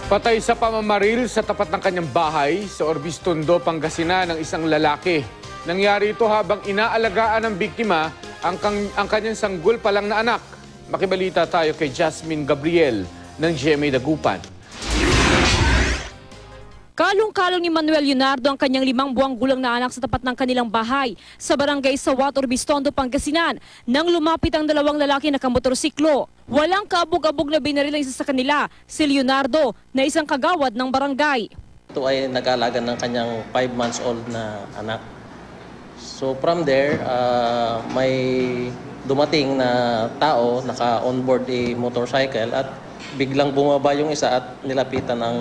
Patay sa pamamaril sa tapat ng kanyang bahay sa Orbis Tondo, Pangasinan ng isang lalaki. Nangyari ito habang inaalagaan ng biktima ang kanyang sanggol pa lang na anak. Makibalita tayo kay Jasmine Gabriel ng GMA Dagupan. Kalong-kalong ni Manuel Leonardo ang kanyang 5 buwang gulang na anak sa tapat ng kanilang bahay sa barangay Sawat, Orbis Tondo, Pangasinan nang lumapit ang 2 lalaki na kamotorsiklo. Walang kaabog-abog na binaril ang isa sa kanila, si Leonardo, na isang kagawad ng barangay. Ito ay nag-aalaga ng kanyang 5 months old na anak. So from there, may dumating na tao, naka-onboard a motorcycle at biglang bumaba yung isa at nilapitan ng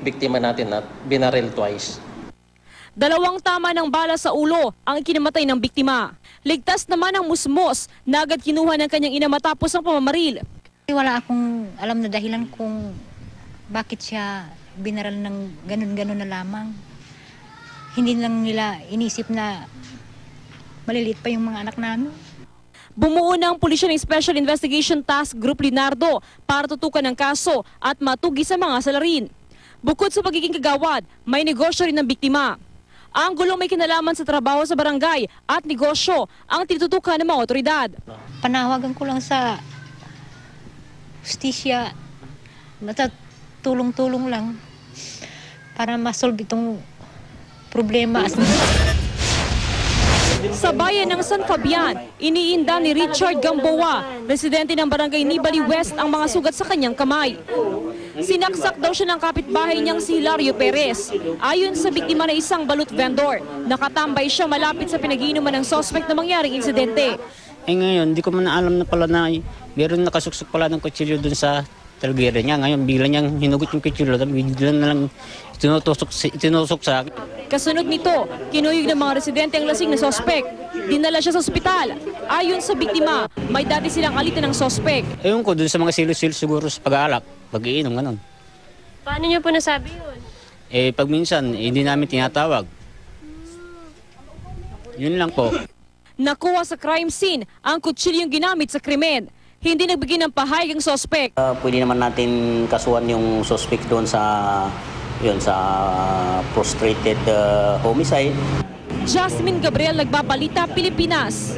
biktima natin at binaril twice. 2 tama ng bala sa ulo ang ikinamatay ng biktima. Ligtas naman ang musmos na agad kinuha ng kanyang ina matapos ang pamamaril. Wala akong alam na dahilan kung bakit siya binaral ng ganun-ganun na lamang. Hindi lang nila inisip na maliliit pa yung mga anak namin. Bumuo ng pulisya ng Special Investigation Task Group Leonardo para tutukan ng kaso at matugi sa mga salarin. Bukod sa pagiging kagawad, may negosyo rin ng biktima. Ang gulong may kinalaman sa trabaho sa barangay at negosyo ang tinututukan ng mga otoridad. Panawagan ko lang sa justisya na tulong-tulong lang para masolve itong problema. Sa bayan ng San Fabian, iniinda ni Richard Gamboa, residente ng barangay Nibali West, ang mga sugat sa kanyang kamay. Sinaksak daw siya ng kapitbahay niyang si Hilario Perez. Ayon sa biktima na isang balut vendor, nakatambay siya malapit sa pinag-iinuman ng suspect na mangyaring insidente. Ngayon, hindi ko man alam na pala na meron nakasuksok pala ng kutsilyo dun sa talgere niya. Ngayon, bigla niyang hinugot yung kutsilyo, bigla na lang tinusok sa akin. Kasunod nito, kinuyog ng mga residente ang lasing na suspect. Dinala siya sa ospital. Ayon sa biktima, may dati silang alitan ng suspect. Ewan ko, dun sa mga silos-silos siguro sa pag-aalak, pag-iinom, ganun. Paano niyo po nasabi yun? Pag minsan, hindi namin tinatawag. Yun lang po. Nakuha sa crime scene ang kutsilyong ginamit sa krimen. Hindi nagbigay ng pahayag ang suspect. Pwede naman natin kasuhan yung suspect doon sa frustrated homicide. Jasmine Gabriel, Nagbabalita, Pilipinas.